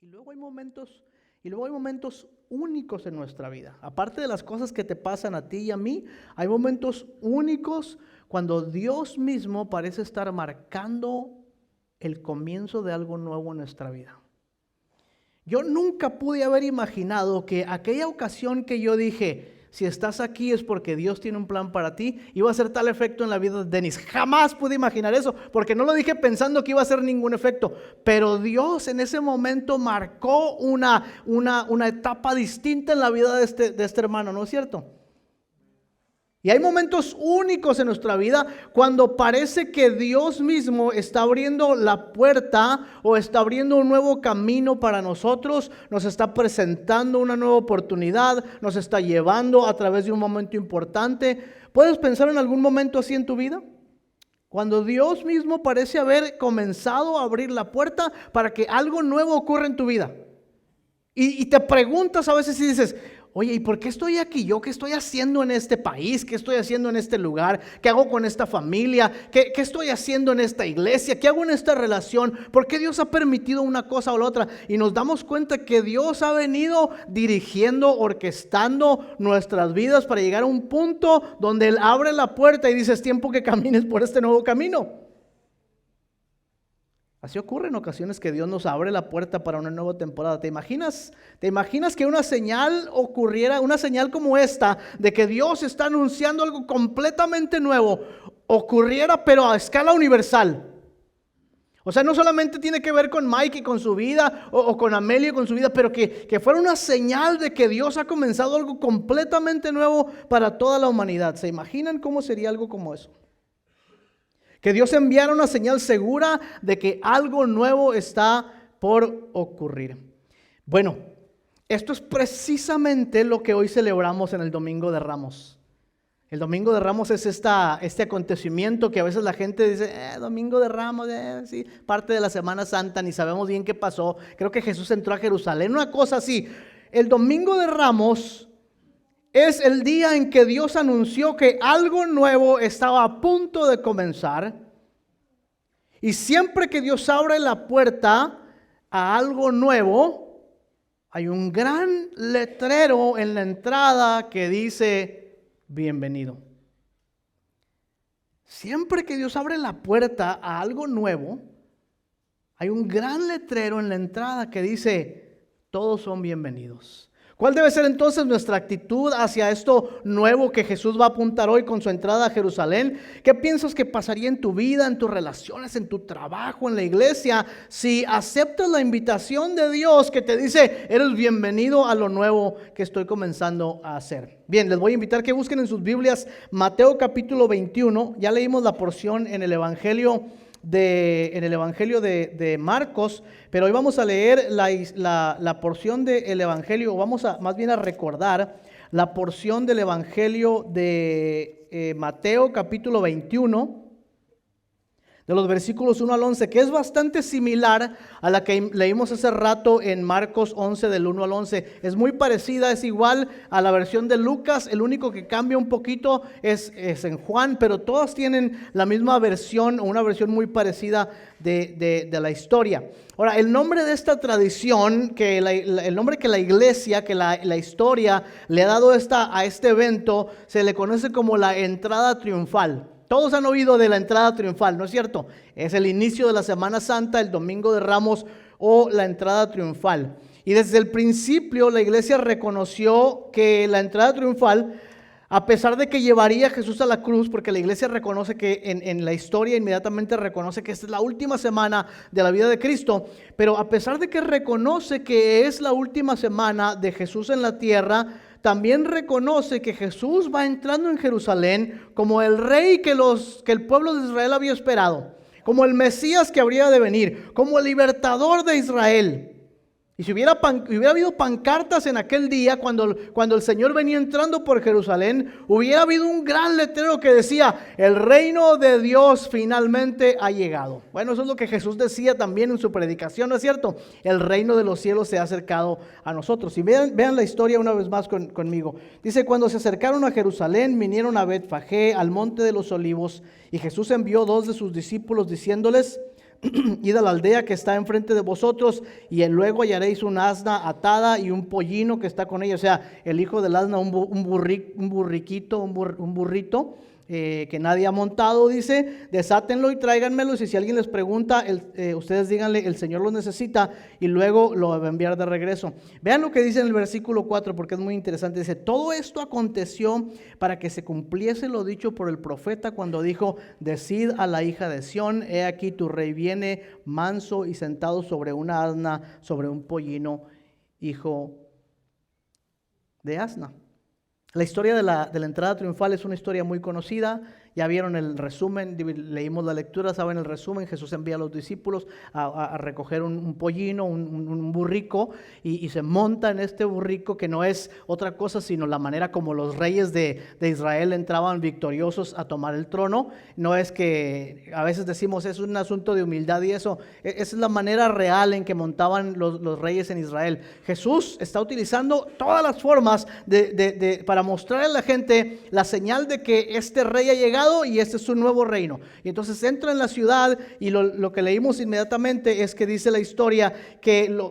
Y luego hay momentos únicos en nuestra vida. Aparte de las cosas que te pasan a ti y a mí, hay momentos únicos cuando Dios mismo parece estar marcando el comienzo de algo nuevo en nuestra vida. Yo nunca pude haber imaginado que aquella ocasión que yo dije, si estás aquí es porque Dios tiene un plan para ti, iba a hacer tal efecto en la vida de Dennis. Jamás pude imaginar eso, porque no lo dije pensando que iba a hacer ningún efecto. Pero Dios en ese momento marcó una etapa distinta en la vida de este hermano, ¿no es cierto? Y hay momentos únicos en nuestra vida cuando parece que Dios mismo está abriendo la puerta o está abriendo un nuevo camino para nosotros, nos está presentando una nueva oportunidad, nos está llevando a través de un momento importante. ¿Puedes pensar en algún momento así en tu vida? Cuando Dios mismo parece haber comenzado a abrir la puerta para que algo nuevo ocurra en tu vida. Y te preguntas a veces y dices, oye, ¿y por qué estoy aquí? ¿Yo qué estoy haciendo en este país? ¿Qué estoy haciendo en este lugar? ¿Qué hago con esta familia? ¿Qué estoy haciendo en esta iglesia? ¿Qué hago en esta relación? ¿Por qué Dios ha permitido una cosa o la otra? Y nos damos cuenta que Dios ha venido dirigiendo, orquestando nuestras vidas para llegar a un punto donde Él abre la puerta y dice, es tiempo que camines por este nuevo camino. Así ocurre en ocasiones que Dios nos abre la puerta para una nueva temporada. ¿Te imaginas que una señal ocurriera, una señal como esta, de que Dios está anunciando algo completamente nuevo, ocurriera pero a escala universal? O sea, no solamente tiene que ver con Mike y con su vida, o con Amelia y con su vida, pero que fuera una señal de que Dios ha comenzado algo completamente nuevo para toda la humanidad. ¿Se imaginan cómo sería algo como eso? Que Dios enviara una señal segura de que algo nuevo está por ocurrir. Bueno, esto es precisamente lo que hoy celebramos en el Domingo de Ramos. El Domingo de Ramos es este acontecimiento que a veces la gente dice, Domingo de Ramos, sí, parte de la Semana Santa, ni sabemos bien qué pasó. Creo que Jesús entró a Jerusalén, una cosa así. El Domingo de Ramos es el día en que Dios anunció que algo nuevo estaba a punto de comenzar. Y siempre que Dios abre la puerta a algo nuevo, hay un gran letrero en la entrada que dice, bienvenido. Siempre que Dios abre la puerta a algo nuevo, hay un gran letrero en la entrada que dice, todos son bienvenidos. ¿Cuál debe ser entonces nuestra actitud hacia esto nuevo que Jesús va a apuntar hoy con su entrada a Jerusalén? ¿Qué piensas que pasaría en tu vida, en tus relaciones, en tu trabajo, en la iglesia, si aceptas la invitación de Dios que te dice, eres bienvenido a lo nuevo que estoy comenzando a hacer? Bien, les voy a invitar que busquen en sus Biblias Mateo capítulo 21. Ya leímos la porción en el Evangelio de Marcos, pero hoy vamos a leer la porción del Evangelio, vamos a más bien a recordar la porción del Evangelio de Mateo capítulo 21, de los versículos 1 al 11, que es bastante similar a la que leímos hace rato en Marcos 11 del 1 al 11. Es muy parecida, es igual a la versión de Lucas, el único que cambia un poquito es en Juan, pero todas tienen la misma versión o una versión muy parecida de la historia. Ahora, el nombre de esta tradición, el nombre que la iglesia, que la historia le ha dado a este evento, se le conoce como la entrada triunfal. Todos han oído de la entrada triunfal, ¿no es cierto? Es el inicio de la Semana Santa, el Domingo de Ramos o la entrada triunfal. Y desde el principio la iglesia reconoció que la entrada triunfal, a pesar de que llevaría a Jesús a la cruz, porque la iglesia reconoce que en la historia inmediatamente reconoce que esta es la última semana de la vida de Cristo, pero a pesar de que reconoce que es la última semana de Jesús en la tierra, también reconoce que Jesús va entrando en Jerusalén como el rey que el pueblo de Israel había esperado, como el Mesías que habría de venir, como el libertador de Israel. Y si hubiera habido pancartas en aquel día, cuando el Señor venía entrando por Jerusalén, hubiera habido un gran letrero que decía, el reino de Dios finalmente ha llegado. Bueno, eso es lo que Jesús decía también en su predicación, ¿no es cierto? El reino de los cielos se ha acercado a nosotros. Y vean la historia una vez más conmigo. Dice, cuando se acercaron a Jerusalén, vinieron a Betfagé, al monte de los olivos, y Jesús envió 2 de sus discípulos diciéndoles, id a la aldea que está enfrente de vosotros, y luego hallaréis un asna atada y un pollino que está con ella. O sea, el hijo del asna, un burrito, que nadie ha montado, dice, desátenlo y tráiganmelo, y si alguien les pregunta, ustedes díganle, el Señor lo necesita, y luego lo va a enviar de regreso. Vean lo que dice en el versículo 4, porque es muy interesante. Dice, todo esto aconteció para que se cumpliese lo dicho por el profeta cuando dijo, decid a la hija de Sión, he aquí tu rey viene manso y sentado sobre una asna, sobre un pollino, hijo de asna. La historia de la entrada triunfal es una historia muy conocida. Ya vieron el resumen, leímos la lectura, saben el resumen. Jesús envía a los discípulos a recoger un pollino, un burrico, y se monta en este burrico, que no es otra cosa sino la manera como los reyes de Israel entraban victoriosos a tomar el trono. No es que a veces decimos es un asunto de humildad y eso. Esa es la manera real en que montaban los reyes en Israel. Jesús está utilizando todas las formas para mostrarle a la gente la señal de que este rey ha llegado y este es su nuevo reino. Y entonces entra en la ciudad, y lo que leímos inmediatamente es que dice la historia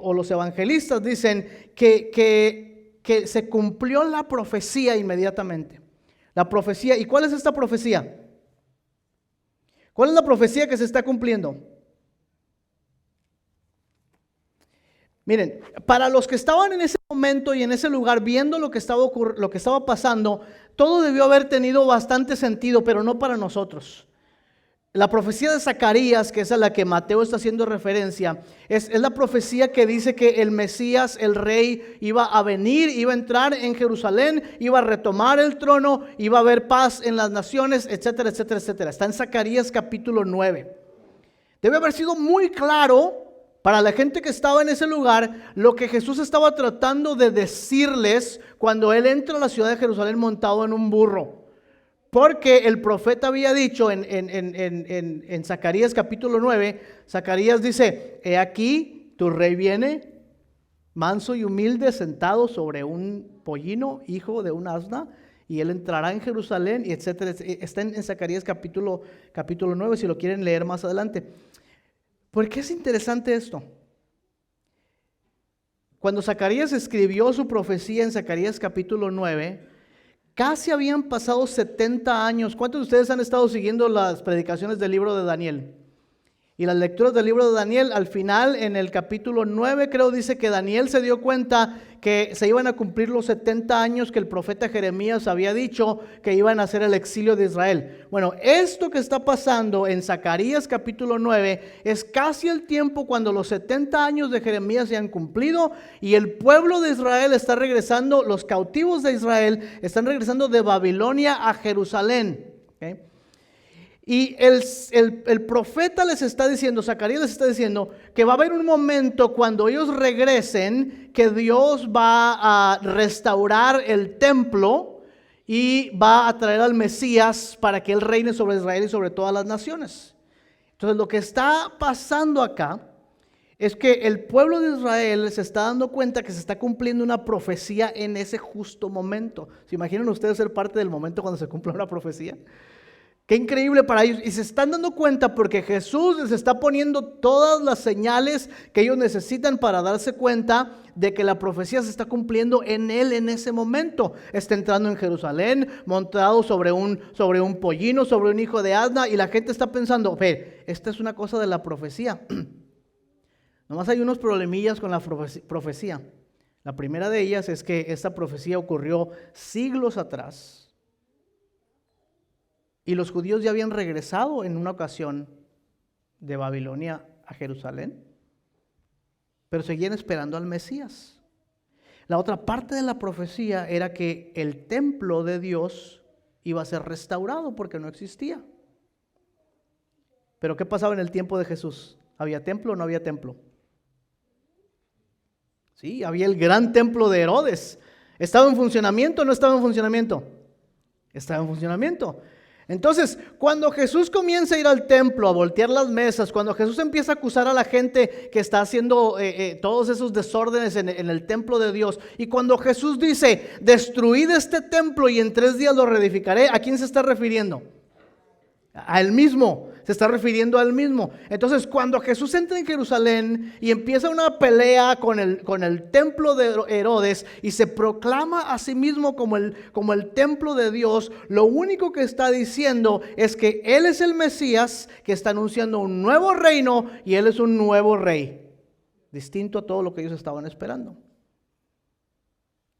o los evangelistas dicen que se cumplió la profecía inmediatamente. La profecía. ¿Y cuál es esta profecía? ¿Cuál es la profecía que se está cumpliendo? Miren, para los que estaban en ese momento y en ese lugar viendo lo que estaba pasando, todo debió haber tenido bastante sentido, pero no para nosotros. La profecía de Zacarías, que es a la que Mateo está haciendo referencia, es la profecía que dice que el Mesías, el rey, iba a venir, iba a entrar en Jerusalén, iba a retomar el trono, iba a haber paz en las naciones, etcétera, etcétera, etcétera. Está en Zacarías capítulo 9. Debe haber sido muy claro para la gente que estaba en ese lugar lo que Jesús estaba tratando de decirles cuando Él entra a la ciudad de Jerusalén montado en un burro. Porque el profeta había dicho en Zacarías capítulo 9, Zacarías dice, he aquí tu rey viene manso y humilde, sentado sobre un pollino, hijo de un asna, y Él entrará en Jerusalén, y etcétera. Está en Zacarías capítulo 9, si lo quieren leer más adelante. ¿Por qué es interesante esto? Cuando Zacarías escribió su profecía en Zacarías capítulo 9, casi habían pasado 70 años. ¿Cuántos de ustedes han estado siguiendo las predicaciones del libro de Daniel? Y las lecturas del libro de Daniel, al final, en el capítulo 9, creo, dice que Daniel se dio cuenta que se iban a cumplir los 70 años que el profeta Jeremías había dicho que iban a hacer el exilio de Israel. Bueno, esto que está pasando en Zacarías capítulo 9 es casi el tiempo cuando los 70 años de Jeremías se han cumplido y el pueblo de Israel está regresando, los cautivos de Israel están regresando de Babilonia a Jerusalén. ¿Okay? Y el profeta les está diciendo, Zacarías les está diciendo que va a haber un momento cuando ellos regresen que Dios va a restaurar el templo y va a traer al Mesías para que Él reine sobre Israel y sobre todas las naciones. Entonces lo que está pasando acá es que el pueblo de Israel se está dando cuenta que se está cumpliendo una profecía en ese justo momento. ¿Se imaginan ustedes ser parte del momento cuando se cumple una profecía? Qué increíble para ellos. Y se están dando cuenta porque Jesús les está poniendo todas las señales que ellos necesitan para darse cuenta de que la profecía se está cumpliendo en Él en ese momento. Está entrando en Jerusalén, montado sobre un pollino, sobre un hijo de asna, y la gente está pensando, esta es una cosa de la profecía. Nomás hay unos problemillas con la profecía. La primera de ellas es que esta profecía ocurrió siglos atrás. Y los judíos ya habían regresado en una ocasión de Babilonia a Jerusalén, pero seguían esperando al Mesías. La otra parte de la profecía era que el templo de Dios iba a ser restaurado porque no existía. Pero ¿qué pasaba en el tiempo de Jesús? ¿Había templo o no había templo? Sí, había el gran templo de Herodes. ¿Estaba en funcionamiento o no estaba en funcionamiento? Estaba en funcionamiento. Entonces, cuando Jesús comienza a ir al templo, a voltear las mesas, cuando Jesús empieza a acusar a la gente que está haciendo todos esos desórdenes en el templo de Dios, y cuando Jesús dice, destruid este templo y en 3 días lo reedificaré, ¿a quién se está refiriendo? A Él mismo. se está refiriendo a él mismo. Entonces, cuando Jesús entra en Jerusalén y empieza una pelea con el templo de Herodes y se proclama a sí mismo como el templo de Dios, lo único que está diciendo es que él es el Mesías, que está anunciando un nuevo reino y él es un nuevo rey, distinto a todo lo que ellos estaban esperando.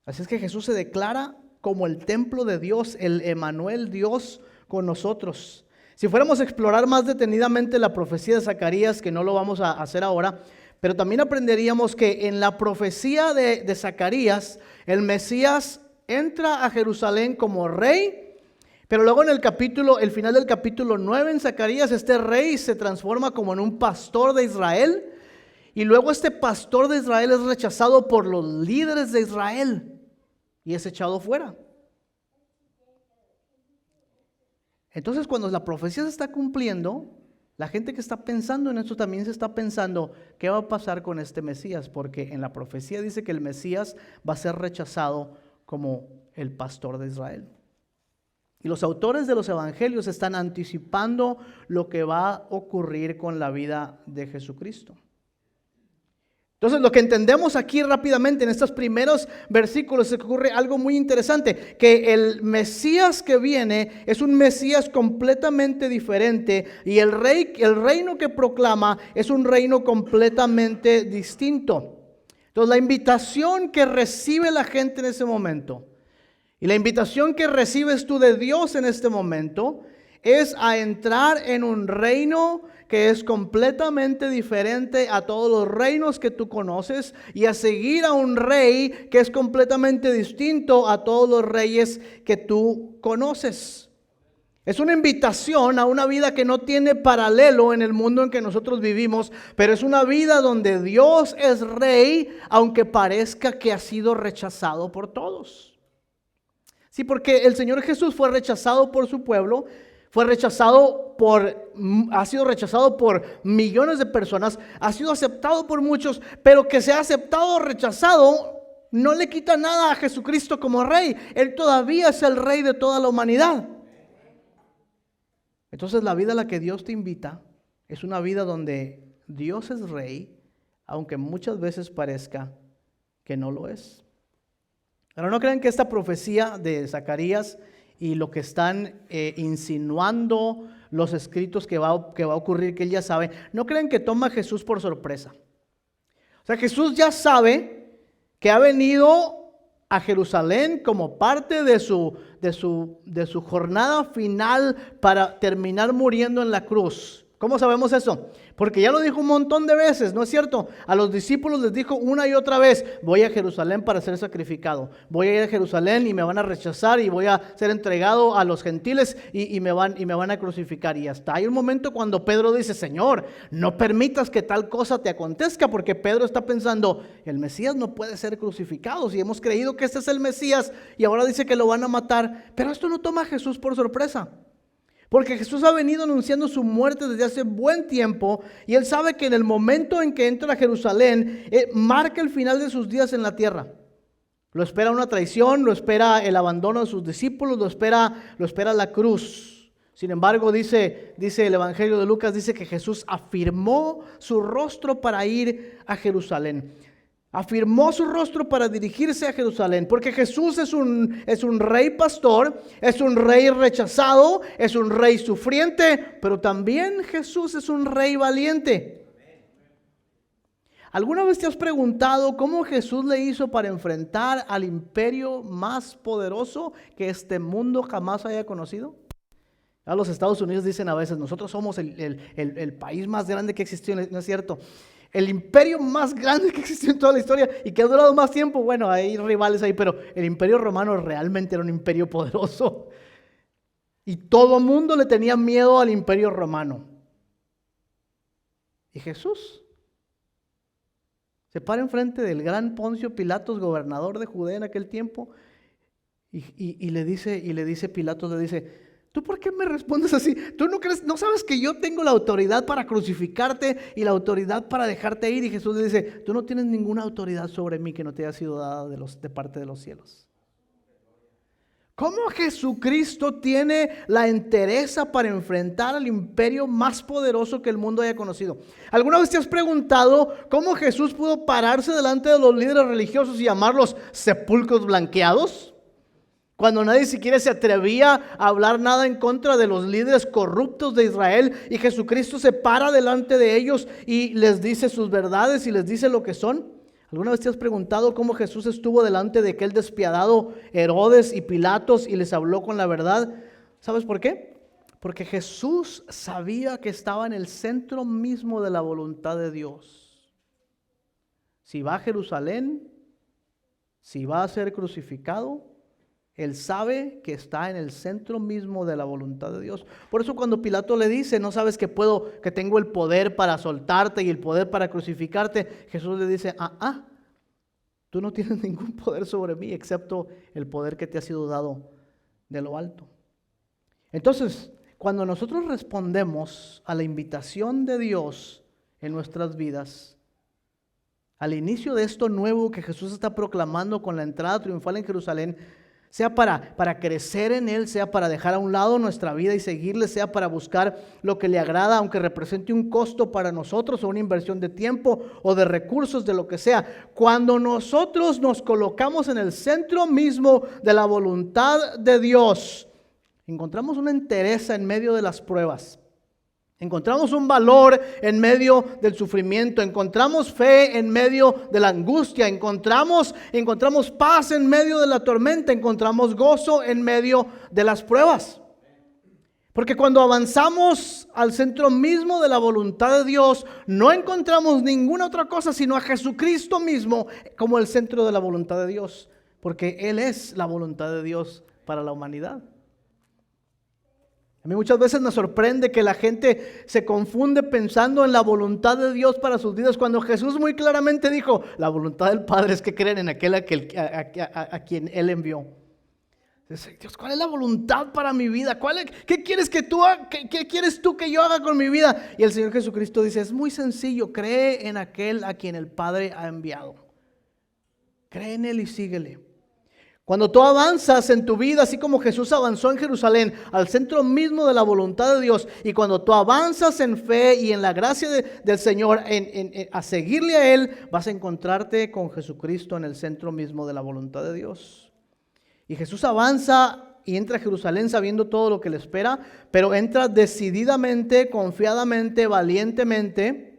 Así es que Jesús se declara como el templo de Dios, el Emmanuel, Dios con nosotros. Si fuéramos a explorar más detenidamente la profecía de Zacarías, que no lo vamos a hacer ahora, pero también aprenderíamos que en la profecía de Zacarías, el Mesías entra a Jerusalén como rey, pero luego en el final del capítulo 9 en Zacarías, este rey se transforma como en un pastor de Israel, y luego este pastor de Israel es rechazado por los líderes de Israel y es echado fuera. Entonces, cuando la profecía se está cumpliendo, la gente que está pensando en esto también se está pensando, ¿qué va a pasar con este Mesías? Porque en la profecía dice que el Mesías va a ser rechazado como el pastor de Israel. Y los autores de los evangelios están anticipando lo que va a ocurrir con la vida de Jesucristo. Entonces, lo que entendemos aquí rápidamente en estos primeros versículos es que ocurre algo muy interesante, que el Mesías que viene es un Mesías completamente diferente y el reino que proclama es un reino completamente distinto. Entonces, la invitación que recibe la gente en ese momento y la invitación que recibes tú de Dios en este momento es a entrar en un reino que es completamente diferente a todos los reinos que tú conoces y a seguir a un rey que es completamente distinto a todos los reyes que tú conoces. Es una invitación a una vida que no tiene paralelo en el mundo en que nosotros vivimos, pero es una vida donde Dios es rey, aunque parezca que ha sido rechazado por todos. Sí, porque el Señor Jesús fue rechazado por su pueblo, ha sido rechazado por millones de personas, ha sido aceptado por muchos, pero que sea aceptado o rechazado no le quita nada a Jesucristo como rey. Él todavía es el rey de toda la humanidad. Entonces, la vida a la que Dios te invita es una vida donde Dios es rey, aunque muchas veces parezca que no lo es. Pero no crean que esta profecía de Zacarías y lo que están insinuando los escritos que va a ocurrir, que él ya sabe, no crean que toma a Jesús por sorpresa. O sea, Jesús ya sabe que ha venido a Jerusalén como parte de su jornada final para terminar muriendo en la cruz. ¿Cómo sabemos eso? Porque ya lo dijo un montón de veces, ¿no es cierto? A los discípulos les dijo una y otra vez, voy a Jerusalén para ser sacrificado. Voy a ir a Jerusalén y me van a rechazar y voy a ser entregado a los gentiles y me van a crucificar. Y hasta hay un momento cuando Pedro dice, Señor, no permitas que tal cosa te acontezca, porque Pedro está pensando, el Mesías no puede ser crucificado. Si hemos creído que este es el Mesías y ahora dice que lo van a matar. Pero esto no toma a Jesús por sorpresa. Porque Jesús ha venido anunciando su muerte desde hace buen tiempo y él sabe que en el momento en que entra a Jerusalén, marca el final de sus días en la tierra. Lo espera una traición, lo espera el abandono de sus discípulos, lo espera la cruz. Sin embargo, dice el Evangelio de Lucas, dice que Jesús afirmó su rostro para ir a Jerusalén. Afirmó su rostro para dirigirse a Jerusalén, porque Jesús es un rey pastor, es un rey rechazado, es un rey sufriente, pero también Jesús es un rey valiente. ¿Alguna vez te has preguntado cómo Jesús le hizo para enfrentar al imperio más poderoso que este mundo jamás haya conocido? A los Estados Unidos dicen a veces, nosotros somos el país más grande que existió, ¿no es cierto? El imperio más grande que existió en toda la historia y que ha durado más tiempo. Bueno, hay rivales ahí, pero el imperio romano realmente era un imperio poderoso. Y todo el mundo le tenía miedo al imperio romano. Y Jesús se para enfrente del gran Poncio Pilatos, gobernador de Judea en aquel tiempo, y le dice Pilatos, le dice, ¿tú por qué me respondes así? ¿Tú no crees, no sabes que yo tengo la autoridad para crucificarte y la autoridad para dejarte ir? Y Jesús le dice, tú no tienes ninguna autoridad sobre mí que no te haya sido dada de parte de los cielos. ¿Cómo Jesucristo tiene la entereza para enfrentar al imperio más poderoso que el mundo haya conocido? ¿Alguna vez te has preguntado cómo Jesús pudo pararse delante de los líderes religiosos y llamarlos sepulcros blanqueados? Cuando nadie siquiera se atrevía a hablar nada en contra de los líderes corruptos de Israel, y Jesucristo se para delante de ellos y les dice sus verdades y les dice lo que son. ¿Alguna vez te has preguntado cómo Jesús estuvo delante de aquel despiadado Herodes y Pilatos y les habló con la verdad? ¿Sabes por qué? Porque Jesús sabía que estaba en el centro mismo de la voluntad de Dios. Si va a Jerusalén, si va a ser crucificado, Él sabe que está en el centro mismo de la voluntad de Dios. Por eso cuando Pilato le dice, ¿no sabes que tengo el poder para soltarte y el poder para crucificarte? Jesús le dice, tú no tienes ningún poder sobre mí excepto el poder que te ha sido dado de lo alto. Entonces, cuando nosotros respondemos a la invitación de Dios en nuestras vidas, al inicio de esto nuevo que Jesús está proclamando con la entrada triunfal en Jerusalén, sea para crecer en Él, sea para dejar a un lado nuestra vida y seguirle, sea para buscar lo que le agrada, aunque represente un costo para nosotros o una inversión de tiempo o de recursos, de lo que sea. Cuando nosotros nos colocamos en el centro mismo de la voluntad de Dios, encontramos una entereza en medio de las pruebas. Encontramos un valor en medio del sufrimiento, encontramos fe en medio de la angustia, encontramos paz en medio de la tormenta, encontramos gozo en medio de las pruebas. Porque cuando avanzamos al centro mismo de la voluntad de Dios, no encontramos ninguna otra cosa sino a Jesucristo mismo como el centro de la voluntad de Dios, porque Él es la voluntad de Dios para la humanidad. A mí muchas veces me sorprende que la gente se confunde pensando en la voluntad de Dios para sus vidas, cuando Jesús muy claramente dijo, la voluntad del Padre es que creen en aquel a quien Él envió. Dios, ¿cuál es la voluntad para mi vida? ¿Qué quieres que tú hagas? ¿Qué quieres tú que yo haga con mi vida? Y el Señor Jesucristo dice, es muy sencillo, cree en aquel a quien el Padre ha enviado. Cree en Él y síguele. Cuando tú avanzas en tu vida, así como Jesús avanzó en Jerusalén, al centro mismo de la voluntad de Dios, y cuando tú avanzas en fe y en la gracia del Señor, a seguirle a Él, vas a encontrarte con Jesucristo en el centro mismo de la voluntad de Dios. Y Jesús avanza y entra a Jerusalén sabiendo todo lo que le espera, pero entra decididamente, confiadamente, valientemente.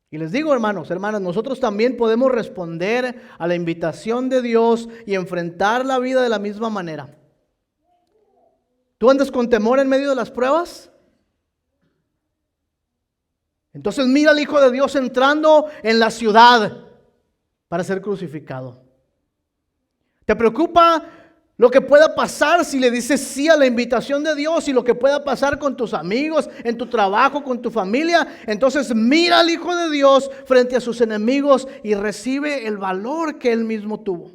Y les digo, hermanos, hermanas, nosotros también podemos responder a la invitación de Dios y enfrentar la vida de la misma manera. ¿Tú andas con temor en medio de las pruebas? Entonces mira al Hijo de Dios entrando en la ciudad para ser crucificado. ¿Te preocupa lo que pueda pasar si le dices sí a la invitación de Dios y lo que pueda pasar con tus amigos, en tu trabajo, con tu familia? Entonces mira al Hijo de Dios frente a sus enemigos y recibe el valor que Él mismo tuvo.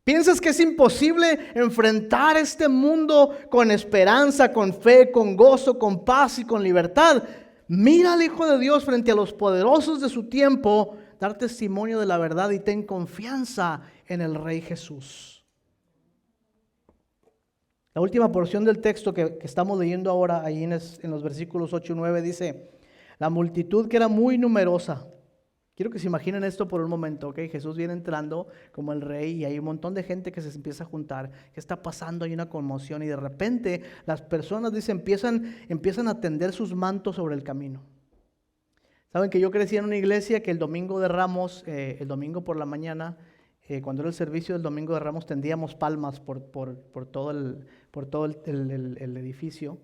¿Piensas que es imposible enfrentar este mundo con esperanza, con fe, con gozo, con paz y con libertad? Mira al Hijo de Dios frente a los poderosos de su tiempo, dar testimonio de la verdad y ten confianza en el Rey Jesús. La última porción del texto que estamos leyendo ahora, ahí en los versículos 8 y 9, dice, la multitud que era muy numerosa. Quiero que se imaginen esto por un momento, ¿ok? Jesús viene entrando como el rey y hay un montón de gente que se empieza a juntar. ¿Qué está pasando? Hay una conmoción y de repente las personas, dice, empiezan a tender sus mantos sobre el camino. Saben que yo crecí en una iglesia que el domingo de Ramos, el domingo por la mañana, cuando era el servicio del domingo de Ramos, tendíamos palmas por todo el edificio.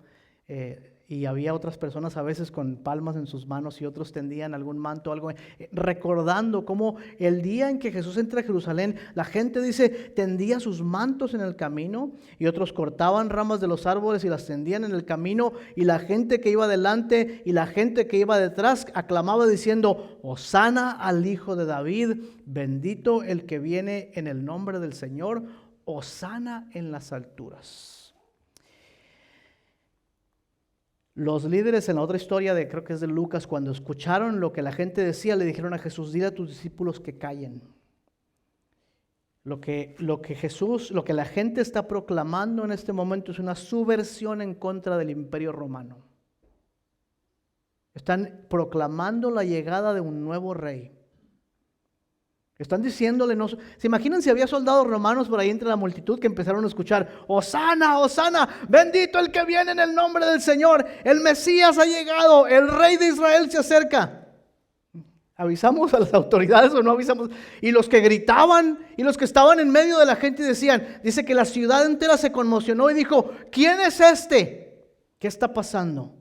Y había otras personas a veces con palmas en sus manos y otros tendían algún manto, algo, recordando cómo el día en que Jesús entra a Jerusalén, la gente, dice, tendía sus mantos en el camino y otros cortaban ramas de los árboles y las tendían en el camino, y la gente que iba delante y la gente que iba detrás aclamaba diciendo, Hosana al Hijo de David, bendito el que viene en el nombre del Señor, Hosana en las alturas. Los líderes en la otra historia, creo que es de Lucas, cuando escucharon lo que la gente decía, le dijeron a Jesús, dile a tus discípulos que callen. Lo que la gente está proclamando en este momento es una subversión en contra del Imperio Romano. Están proclamando la llegada de un nuevo rey. Están diciéndole, no, ¿se imaginan si había soldados romanos por ahí entre la multitud que empezaron a escuchar, Hosana, Hosana, bendito el que viene en el nombre del Señor, el Mesías ha llegado, el rey de Israel se acerca? ¿Avisamos a las autoridades o no avisamos? Y los que gritaban y los que estaban en medio de la gente decían, dice que la ciudad entera se conmocionó y dijo, ¿quién es este? ¿Qué está pasando?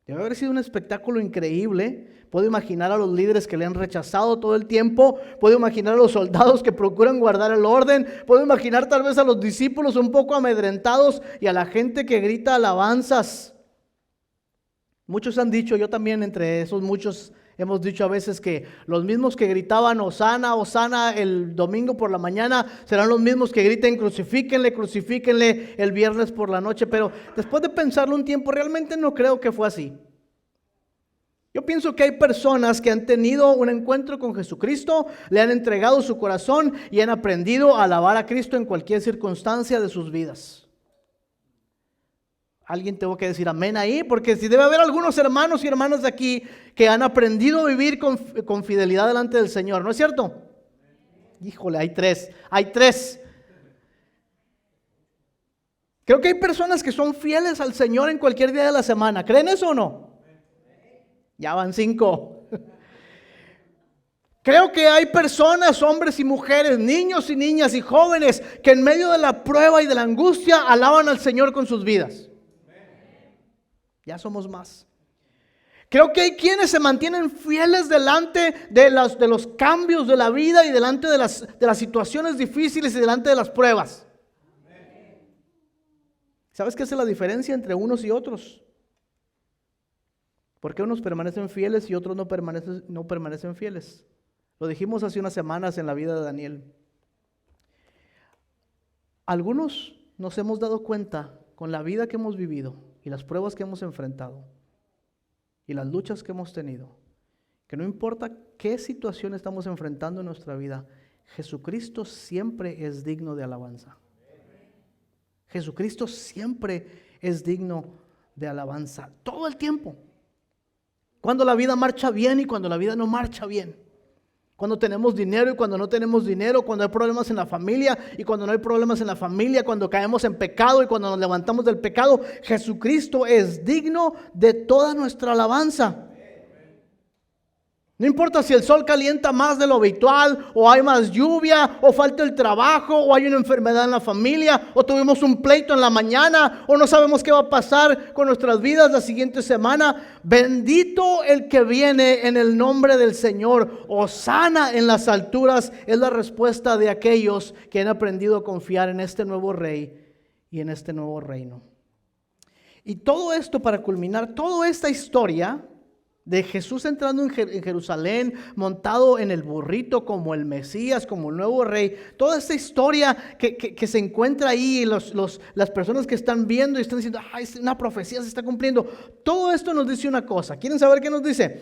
Debe haber sido un espectáculo increíble. Puedo imaginar a los líderes que le han rechazado todo el tiempo. Puedo imaginar a los soldados que procuran guardar el orden. Puedo imaginar tal vez a los discípulos un poco amedrentados y a la gente que grita alabanzas. Muchos han dicho, yo también entre esos muchos hemos dicho a veces que los mismos que gritaban Hosana, Hosana el domingo por la mañana serán los mismos que griten crucifíquenle, crucifíquenle el viernes por la noche. Pero después de pensarlo un tiempo, realmente no creo que fue así. Yo pienso que hay personas que han tenido un encuentro con Jesucristo, le han entregado su corazón y han aprendido a alabar a Cristo en cualquier circunstancia de sus vidas. Alguien tengo que decir amén ahí, porque si debe haber algunos hermanos y hermanas de aquí que han aprendido a vivir con fidelidad delante del Señor, ¿no es cierto? Híjole, hay tres. Creo que hay personas que son fieles al Señor en cualquier día de la semana. ¿Creen eso o no? Ya van 5. Creo que hay personas, hombres y mujeres, niños y niñas y jóvenes que en medio de la prueba y de la angustia alaban al Señor con sus vidas. Ya somos más. Creo que hay quienes se mantienen fieles delante de los cambios de la vida y delante de las situaciones difíciles y delante de las pruebas. ¿Sabes qué es la diferencia entre unos y otros? ¿Por qué unos permanecen fieles y otros no permanecen fieles? Lo dijimos hace unas semanas en la vida de Daniel. Algunos nos hemos dado cuenta con la vida que hemos vivido y las pruebas que hemos enfrentado y las luchas que hemos tenido, que no importa qué situación estamos enfrentando en nuestra vida, Jesucristo siempre es digno de alabanza. Jesucristo siempre es digno de alabanza, todo el tiempo. Cuando la vida marcha bien y cuando la vida no marcha bien. Cuando tenemos dinero y cuando no tenemos dinero, cuando hay problemas en la familia y cuando no hay problemas en la familia, cuando caemos en pecado y cuando nos levantamos del pecado, Jesucristo es digno de toda nuestra alabanza. No importa si el sol calienta más de lo habitual, o hay más lluvia, o falta el trabajo, o hay una enfermedad en la familia, o tuvimos un pleito en la mañana, o no sabemos qué va a pasar con nuestras vidas la siguiente semana. Bendito el que viene en el nombre del Señor. Hosana en las alturas es la respuesta de aquellos que han aprendido a confiar en este nuevo rey y en este nuevo reino. Y todo esto para culminar, toda esta historia de Jesús entrando en Jerusalén, montado en el burrito como el Mesías, como el nuevo rey. Toda esta historia que se encuentra ahí, las personas que están viendo y están diciendo, es una profecía, se está cumpliendo. Todo esto nos dice una cosa. ¿Quieren saber qué nos dice?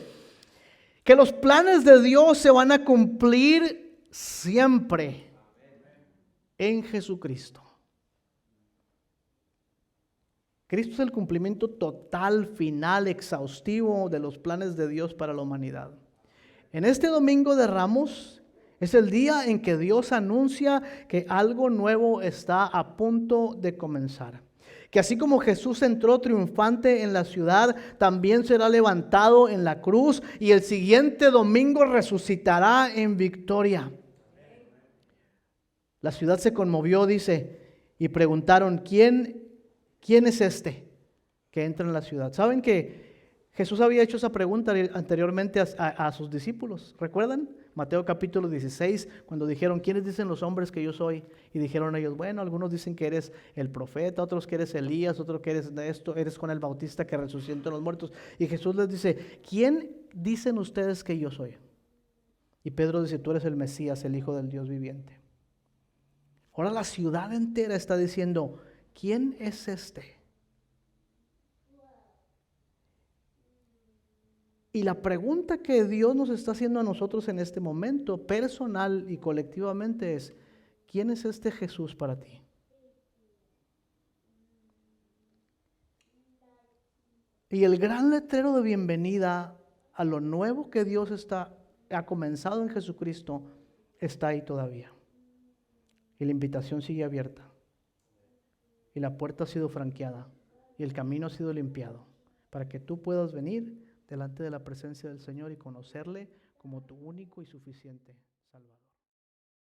Que los planes de Dios se van a cumplir siempre en Jesucristo. Cristo es el cumplimiento total, final, exhaustivo de los planes de Dios para la humanidad. En este domingo de Ramos es el día en que Dios anuncia que algo nuevo está a punto de comenzar. Que así como Jesús entró triunfante en la ciudad, también será levantado en la cruz y el siguiente domingo resucitará en victoria. La ciudad se conmovió, dice, y preguntaron, ¿Quién es este que entra en la ciudad? ¿Saben que Jesús había hecho esa pregunta anteriormente a sus discípulos? ¿Recuerdan? Mateo capítulo 16, cuando dijeron, ¿quiénes dicen los hombres que yo soy? Y dijeron ellos, bueno, algunos dicen que eres el profeta, otros que eres Elías, otros que eres de esto, eres Juan el Bautista que resucitó entre los muertos. Y Jesús les dice, ¿quién dicen ustedes que yo soy? Y Pedro dice, tú eres el Mesías, el Hijo del Dios viviente. Ahora la ciudad entera está diciendo, ¿quién es este? Y la pregunta que Dios nos está haciendo a nosotros en este momento, personal y colectivamente, es: ¿Quién es este Jesús para ti? Y el gran letrero de bienvenida a lo nuevo que Dios ha comenzado en Jesucristo está ahí todavía. Y la invitación sigue abierta. Y la puerta ha sido franqueada. Y el camino ha sido limpiado. Para que tú puedas venir delante de la presencia del Señor y conocerle como tu único y suficiente Salvador.